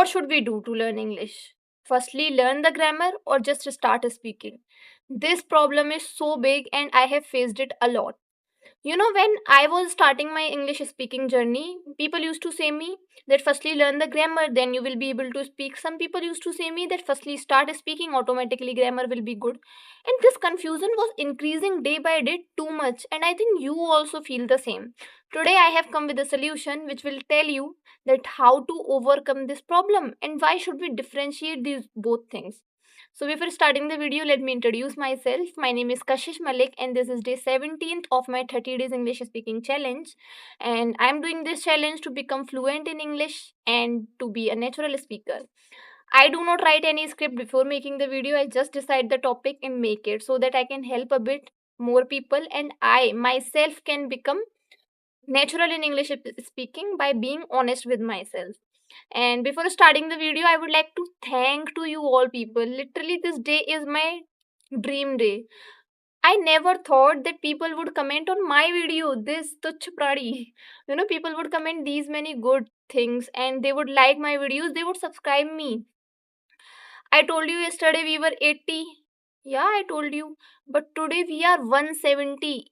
What should we do to learn English? Firstly, learn the grammar or just start speaking? This problem is so big and I have faced it a lot. When I was starting my English speaking journey, people used to say me that firstly learn the grammar, then you will be able to speak. Some people used to say me that firstly start speaking, automatically grammar will be good. And this confusion was increasing day by day too much, and I think you also feel the same. Today I have come with a solution which will tell you that how to overcome this problem and why should we differentiate these both things. So before starting the video, let me introduce myself. My name is Kashish Malik and this is day 17th of my 30 days English speaking challenge. And I'm doing this challenge to become fluent in English and to be a natural speaker. I do not write any script before making the video. I just decide the topic and make it so that I can help a bit more people and I myself can become natural in English speaking by being honest with myself. And before starting the video, I would like to thank to you all people. Literally, this day is my dream day. I never thought that people would comment on my video, this Tuch Pradi. People would comment these many good things and they would like my videos, they would subscribe me. I told you yesterday we were 80. Yeah, I told you. But today we are 170.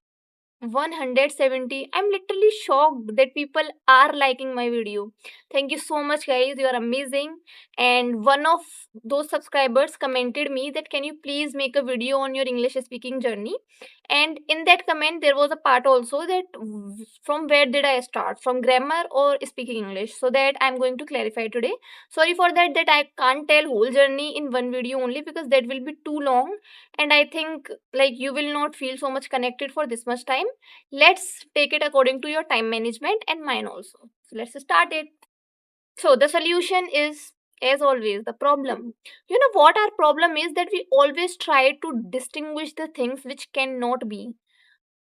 170. I'm literally shocked that people are liking my video. Thank you so much, guys. You are amazing. And one of those subscribers commented me that can you please make a video on your English speaking journey? And in that comment, there was a part also that from where did I start, from grammar or speaking English? So that I'm going to clarify today. Sorry for that I can't tell whole journey in one video only because that will be too long and I think like you will not feel so much connected for this much time. Let's take it according to your time management and mine also. So let's start it. So the solution is, as always, the problem. You know what our problem is, that we always try to distinguish the things which cannot be.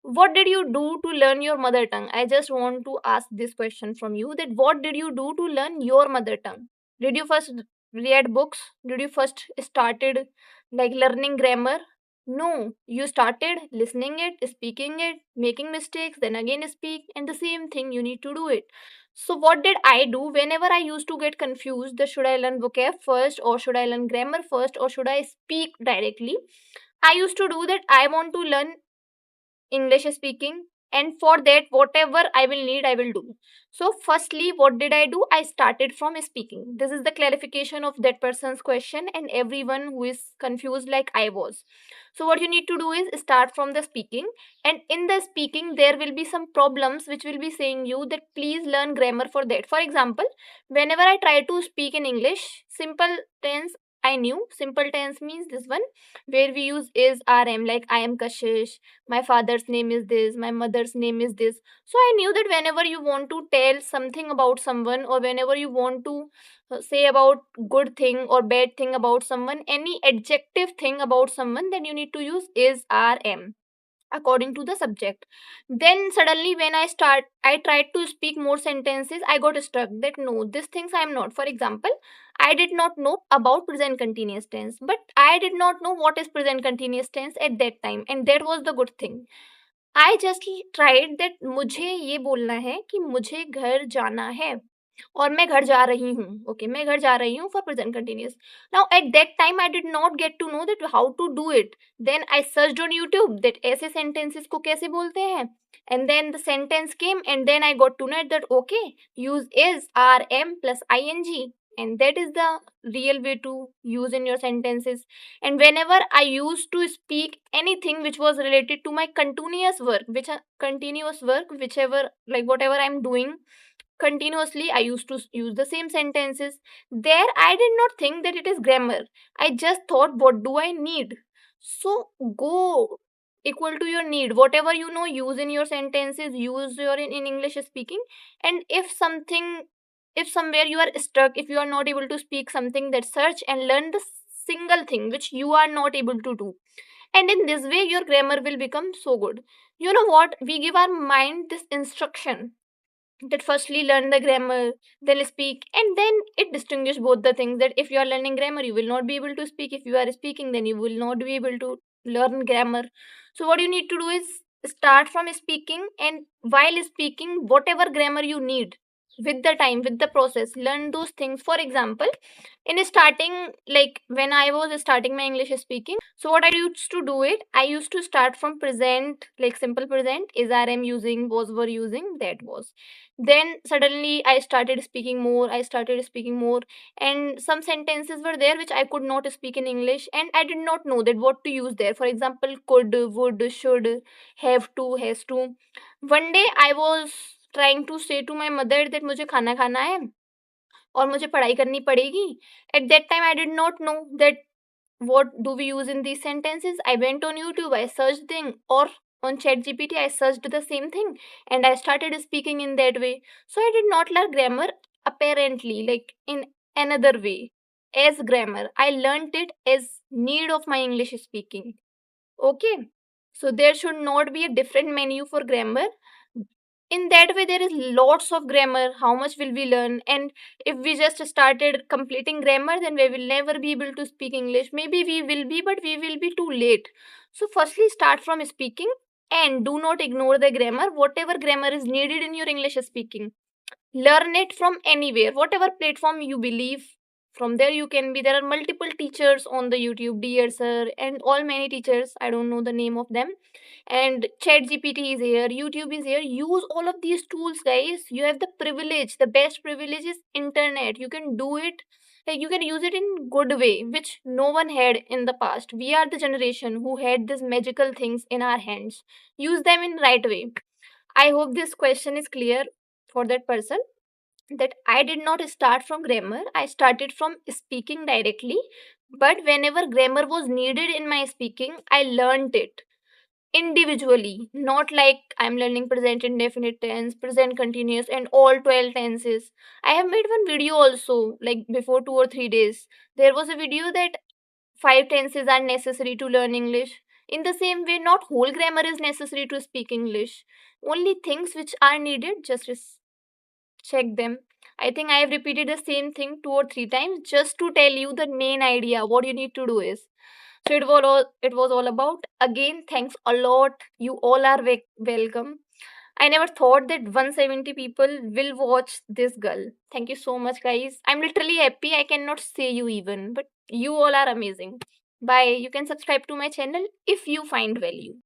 What did you do to learn your mother tongue? I just want to ask this question from you, that what did you do to learn your mother tongue? Did you first read books? Did you first started like learning grammar? No, you started listening it, speaking it, making mistakes, then again speak, and the same thing you need to do it. So what did I do whenever I used to get confused that should I learn vocab first or should I learn grammar first or should I speak directly? I used to do that. I want to learn English speaking, and for that whatever I will need I will do. So firstly, what did I do? I started from speaking. This is the clarification of that person's question and everyone who is confused like I was. So what you need to do is start from the speaking, and in the speaking there will be some problems which will be saying you that please learn grammar for that. For example, whenever I try to speak in English, simple tense I knew. Simple tense means this one where we use is rm, like I am Kashish, my father's name is this, my mother's name is this. So I knew that whenever you want to tell something about someone or whenever you want to say about good thing or bad thing about someone, any adjective thing about someone, then you need to use is rm according to the subject. Then suddenly when I tried to speak more sentences, I got stuck that no, these things I am not. For example, I did not know about present continuous tense, but I did not know what is present continuous tense at that time, and that was the good thing. I just tried that मुझे ये बोलना है कि मुझे घर जाना है और मैं घर जा रही हूँ. ओके, मैं घर जा रही हूँ for present continuous. Now at that time I did not get to know that how to do it. Then I search on YouTube that ऐसे सेंटेंसेस को कैसे बोलते हैं, and then the sentence came and then I got to know that okay, use is rm plus ing, and that is the real way to use in your sentences. And whenever I used to speak anything which was related to my continuous work, continuous work, whichever, like whatever I'm doing continuously, I used to use the same sentences. There I did not think that it is grammar. I just thought what do I need. So go equal to your need, whatever you know use in your sentences, use your in English speaking. And if something, if somewhere you are stuck, if you are not able to speak something, that search and learn the single thing which you are not able to do, and in this way your grammar will become so good. You know what, we give our mind this instruction that firstly learn the grammar, then speak, and then it distinguish both the things, that if you are learning grammar you will not be able to speak, if you are speaking then you will not be able to learn grammar. So what you need to do is start from speaking, and while speaking whatever grammar you need, with the time, with the process, learn those things. For example, in starting, like when I was starting my English speaking, so what I used to do it, I used to start from present, like simple present, is, are, am using, was, were using, that was. Then suddenly I started speaking more, I started speaking more, and some sentences were there which I could not speak in English, and I did not know that what to use there. For example, could, would, should, have to, has to. One day I was trying to say to my mother that मुझे खाना खाना है और मुझे पढ़ाई करनी पड़ेगी. At that time, I did not know that what do we use in these sentences. I went on YouTube, I searched thing, or on ChatGPT, I searched the same thing, and I started speaking in that way. So I did not learn grammar apparently, like in another way, as grammar. I learned it as need of my English speaking. Okay, so there should not be a different menu for grammar. In that way, there is lots of grammar. How much will we learn? And if we just started completing grammar, then we will never be able to speak English. Maybe we will be, but we will be too late. So firstly, start from speaking, and do not ignore the grammar. Whatever grammar is needed in your English speaking, learn it from anywhere, whatever platform you believe. From there you can be, there are multiple teachers on the YouTube, dear sir, and all many teachers, I don't know the name of them. And chat gpt is here, YouTube is here. Use all of these tools, guys. You have the privilege, the best privilege is internet. You can do it, like you can use it in good way, which no one had in the past. We are the generation who had these magical things in our hands. Use them in right way. I hope this question is clear for that person, that I did not start from grammar, I started from speaking directly. But whenever grammar was needed in my speaking, I learned it individually, not like I'm learning present indefinite tense, present continuous, and all 12 tenses. I have made one video also, like before 2 or 3 days. There was a video that 5 tenses are necessary to learn English. In the same way, not whole grammar is necessary to speak English. Only things which are needed, just check them. I think I have repeated the same thing 2 or 3 times just to tell you the main idea. What you need to do is. So it was all about. Again, thanks a lot. You all are welcome. I never thought that 170 people will watch this girl. Thank you so much, guys. I'm literally happy. I cannot say you even, but you all are amazing. Bye. You can subscribe to my channel if you find value.